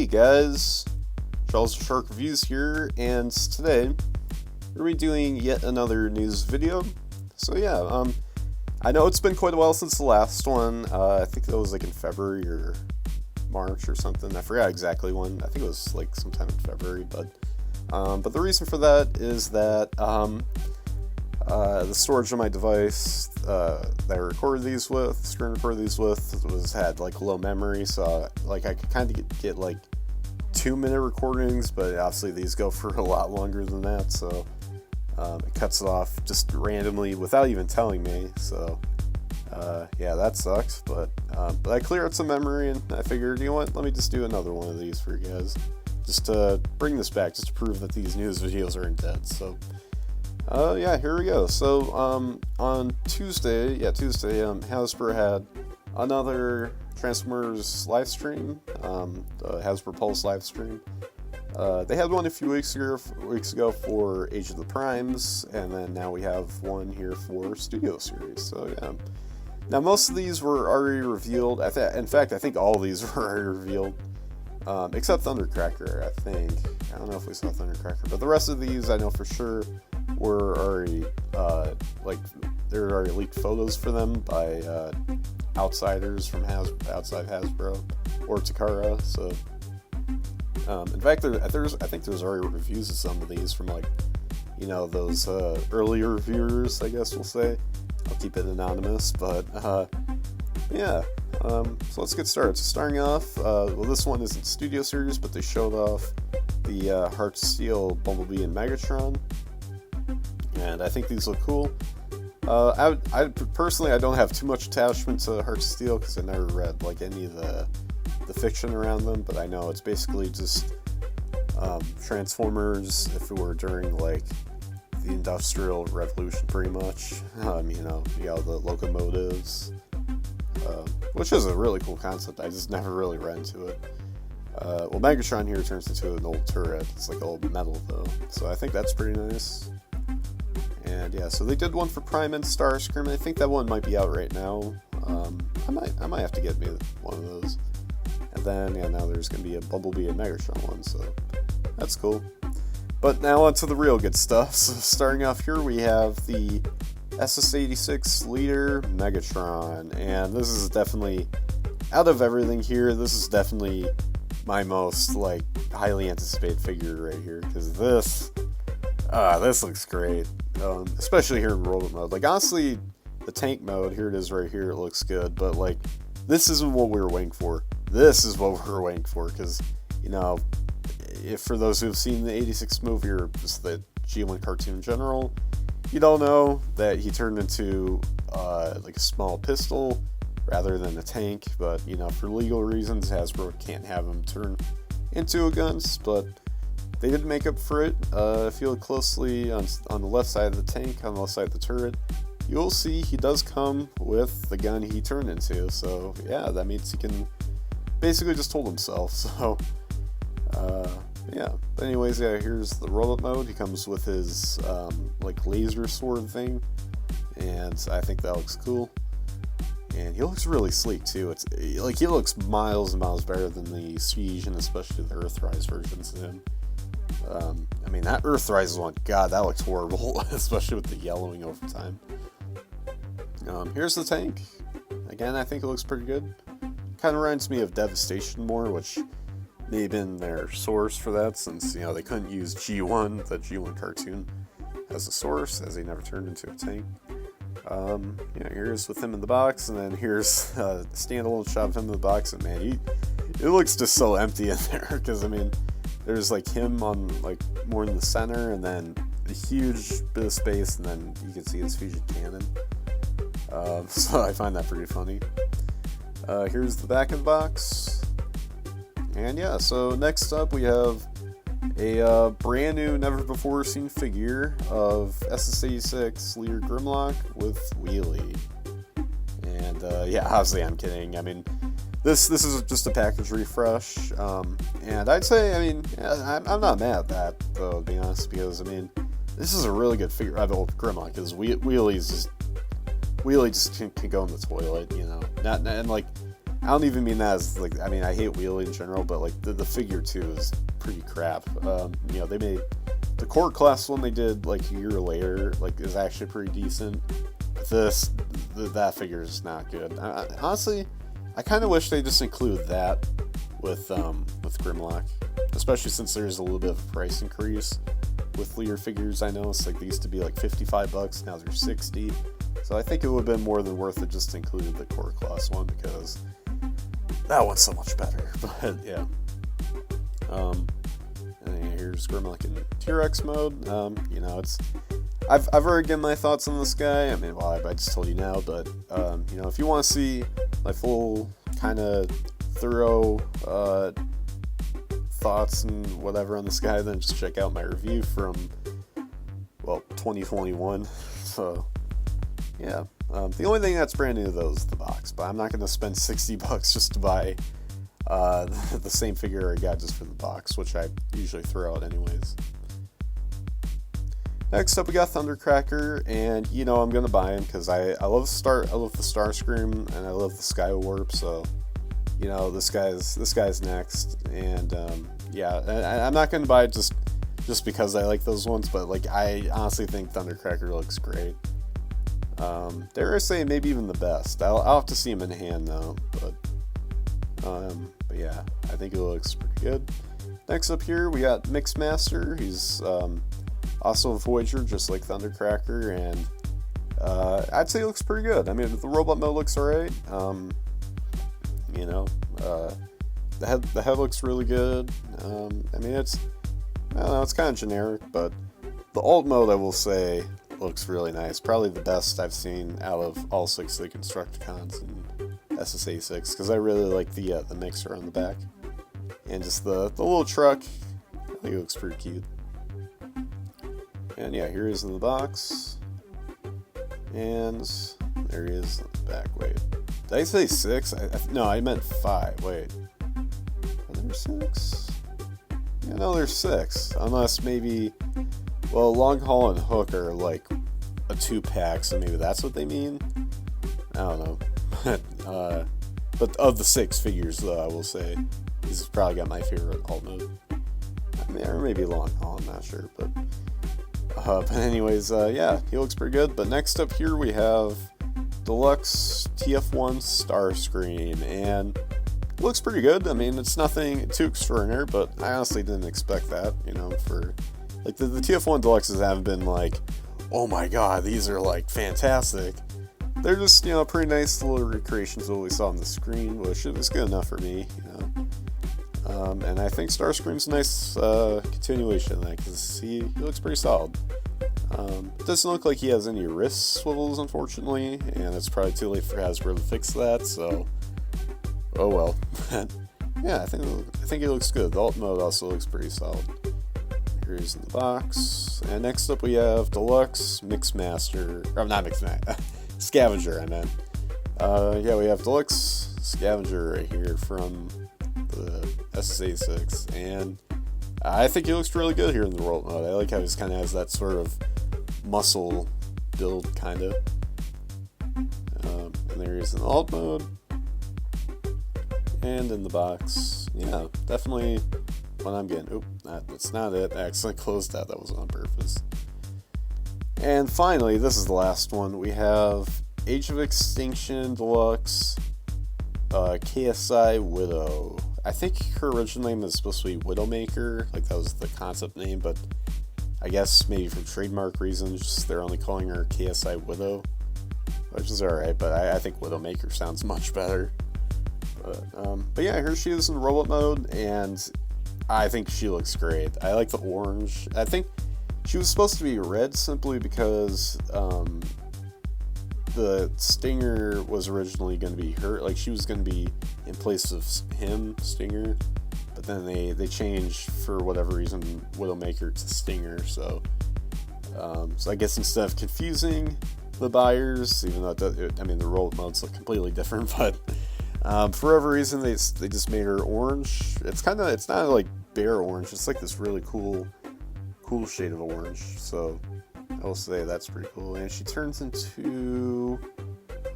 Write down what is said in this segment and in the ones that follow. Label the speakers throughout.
Speaker 1: Hey guys, JawsTheSharkNews here, and today we're going to be doing yet another news video. So yeah, I know it's been quite a while since the last one. I think that was like in February or March or something. I forgot exactly when. I think it was like sometime in February, but the reason for that is that the storage of my device that I recorded these with, screen recorded these with, had like low memory, so like I could kind of get like 2-minute recordings, but obviously these go for a lot longer than that, so it cuts it off just randomly without even telling me. So yeah, that sucks, but I cleared out some memory, and I figured, you know what, let me just do another one of these for you guys, just to bring this back, just to prove that these news videos aren't dead. So yeah, here we go. So on Tuesday, Hasbro had another Transformers live stream, the Hasbro Pulse live stream. They had one a few weeks ago for Age of the Primes, and then now we have one here for Studio Series. So yeah, now most of these were already revealed. In fact, I think all of these were already revealed, except Thundercracker. I don't know if we saw Thundercracker, but the rest of these I know for sure were already there are already leaked photos for them by outsiders from outside Hasbro or Takara. So in fact, I think there's already reviews of some of these from, like, you know, those earlier reviewers, I guess we'll say. I'll keep it anonymous, but yeah. So let's get started. So starting off, well, this one isn't Studio Series, but they showed off the Heart of Steel, Bumblebee, and Megatron, and I think these look cool. I personally, I don't have too much attachment to Heart of Steel because I never read like any of the fiction around them, but I know it's basically just Transformers if it were during like the Industrial Revolution, pretty much. You know the locomotives, which is a really cool concept. I just never really read into it. Well, Megatron here turns into an old turret. It's like old metal though, so I think that's pretty nice. And yeah, so they did one for Prime and Starscream. I think that one might be out right now. I might have to get me one of those. And then yeah, now there's gonna be a Bumblebee and Megatron one, so that's cool. But now on to the real good stuff. So starting off here, we have the SS-86 leader Megatron, and this is definitely, out of everything here, this is definitely my most like highly anticipated figure right here, because this looks great, especially here in robot mode. Like, honestly, the tank mode, here it is right here, it looks good, but like, this isn't what we were waiting for. This is what we were waiting for, because, you know, if for those who have seen the 86 movie or just the G1 cartoon in general, you don't know that he turned into like a small pistol rather than a tank, but, you know, for legal reasons, Hasbro can't have him turn into a gun, but they did make up for it. If you look closely on the left side of the tank, on the left side of the turret, you'll see he does come with the gun he turned into. So yeah, that means he can basically just hold himself. So yeah. But anyways, yeah, here's the robot mode. He comes with his like laser sword thing, and I think that looks cool. And he looks really sleek too. It's like he looks miles and miles better than the Siege and especially the Earthrise versions of him. I mean, that Earthrise one, God, that looks horrible, especially with the yellowing over time. Here's the tank. Again, I think it looks pretty good. Kind of reminds me of Devastation more, which may have been their source for that, since, you know, they couldn't use G1, the G1 cartoon, as a source, as he never turned into a tank. Yeah, here's with him in the box, and then here's a standalone shot of him in the box, and man, it looks just so empty in there, because, I mean, there's like him on like more in the center, and then a huge bit of space, and then you can see his fusion cannon. So I find that pretty funny. Here's the back of the box, and yeah. So next up, we have a brand new, never before seen figure of SS-86 leader Grimlock with Wheelie. And yeah, obviously I'm kidding. I mean, This is just a package refresh, and I'd say, I mean, I'm not mad at that, though, to be honest, because, I mean, this is a really good figure of Grimlock, because Wheelie just can go in the toilet, you know, and like, I don't even mean that as like, I mean, I hate wheelie in general, but like the figure too is pretty crap. You know, they made the core class one they did like a year later, like is actually pretty decent. But that figure is not good. Honestly, I kind of wish they just include that with Grimlock, especially since there's a little bit of a price increase with Lear figures. I know it's like they used to be like $55, now they're $60. So I think it would have been more than worth it just to include the core class one, because that one's so much better. But yeah. And here's Grimlock in T-Rex mode. You know, it's I've already given my thoughts on this guy. I mean, well, I just told you now, but you know, if you want to see my full kind of thorough thoughts and whatever on this guy, then just check out my review from, well, 2021. So yeah, the only thing that's brand new though is the box, but I'm not going to spend $60 just to buy the same figure I got just for the box, which I usually throw out anyways. Next up, we got Thundercracker, and you know I'm gonna buy him because I love the Starscream, and I love the Sky Warp. So, you know, this guy's next, and yeah, I'm not gonna buy it just because I like those ones, but like I honestly think Thundercracker looks great. Dare I say maybe even the best. I'll have to see him in hand though, but yeah, I think it looks pretty good. Next up here, we got Mixmaster. He's also a Voyager, just like Thundercracker, and I'd say it looks pretty good. I mean, the robot mode looks alright. You know, the head looks really good. I mean, I don't know, it's kind of generic, but the alt mode, I will say, looks really nice. Probably the best I've seen out of all 6 of the Constructicons and SSA 6, because I really like the mixer on the back, and just the little truck. I think it looks pretty cute. And yeah, here he is in the box, and there he is in the back. Wait, did I say 6? No, I meant 5. Wait, are there 6? Yeah, no, there's 6, unless maybe, well, Long Haul and Hook are like a 2-pack, so maybe that's what they mean. I don't know. But of the 6 figures, though, I will say this has probably got my favorite alt mode. I mean, or maybe Long Haul, I'm not sure, but anyways, yeah, he looks pretty good. But next up here we have Deluxe TF1 Starscream, and it looks pretty good. I mean, it's nothing too extraordinary, but I honestly didn't expect that, you know, for like the TF1 Deluxes haven't been like, oh my god, these are like fantastic. They're just, you know, pretty nice little recreations of what we saw on the screen, which is good enough for me, you know. And I think Starscream's a nice continuation of that, because he looks pretty solid. It doesn't look like he has any wrist swivels, unfortunately, and it's probably too late for Hasbro to fix that, so oh well. Yeah, I think it looks good. The alt mode also looks pretty solid. Here's in the box. And next up we have Deluxe Mixmaster, or not Mixmaster, Scavenger, I meant. Yeah, we have Deluxe Scavenger right here from the SSA 6, and I think he looks really good here in the world mode. I like how he just kind of has that sort of muscle build, kind of. And there he is in the alt mode, and in the box. Yeah, definitely what I'm getting. Oop, that's not it. I accidentally closed that. That was on purpose. And finally, this is the last one. We have Age of Extinction Deluxe KSI Widow. I think her original name is supposed to be Widowmaker, like that was the concept name, but I guess maybe for trademark reasons they're only calling her KSI Widow, which is alright, but I think Widowmaker sounds much better. But yeah, here she is in robot mode, and I think she looks great. I like the orange. I think she was supposed to be red simply because the Stinger was originally going to be her, like she was going to be in place of him, Stinger, but then they changed for whatever reason Widowmaker to Stinger, so I guess instead of confusing the buyers, even though I mean the roll modes look completely different, but for whatever reason they just made her orange. It's not like bare orange, it's like this really cool shade of orange, so I will say that's pretty cool. And she turns into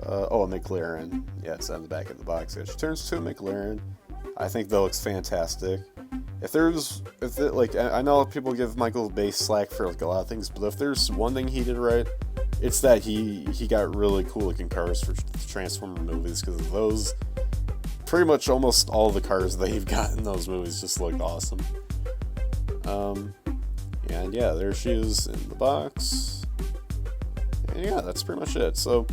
Speaker 1: a McLaren. Yeah, it's on the back of the box. She turns to a McLaren. I think that looks fantastic. I know people give Michael Bay slack for like a lot of things, but if there's one thing he did right, it's that he got really cool looking cars for the Transformer movies, because those, pretty much almost all the cars that you've got in those movies just looked awesome. And yeah, there she is in the box. And yeah, that's pretty much it. So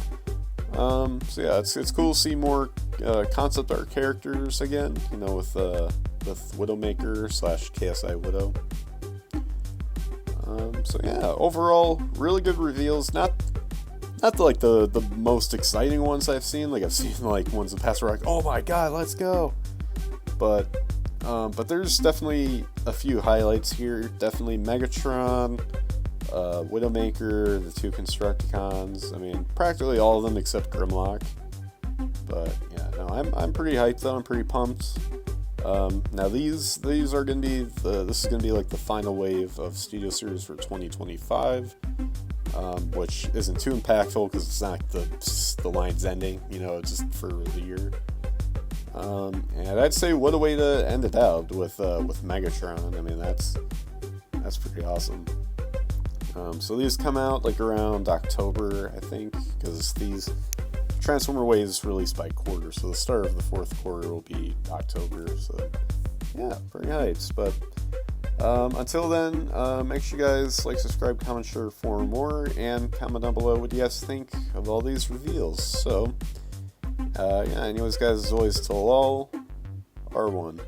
Speaker 1: yeah, it's cool to see more concept art characters again, with Widowmaker / KSI Widow. So yeah, overall, really good reveals. Not the most exciting ones I've seen. Like, I've seen like ones in the past where like, oh my god, let's go. But there's definitely a few highlights here. Definitely Megatron, Widowmaker, the 2 Constructicons. I mean, practically all of them except Grimlock. But yeah, no, I'm pretty hyped though. I'm pretty pumped. Now these are gonna be this is gonna be like the final wave of Studio Series for 2025, which isn't too impactful because it's not the line's ending, just for the year. And I'd say what a way to end it out with Megatron. I mean, that's pretty awesome. So these come out like around October, I think, because these Transformer waves released by quarter, so the start of the 4th quarter will be October. So yeah, pretty hyped. But until then, make sure you guys like, subscribe, comment, share for more, and comment down below what you guys think of all these reveals. So yeah, anyways guys, as always, till all, R1.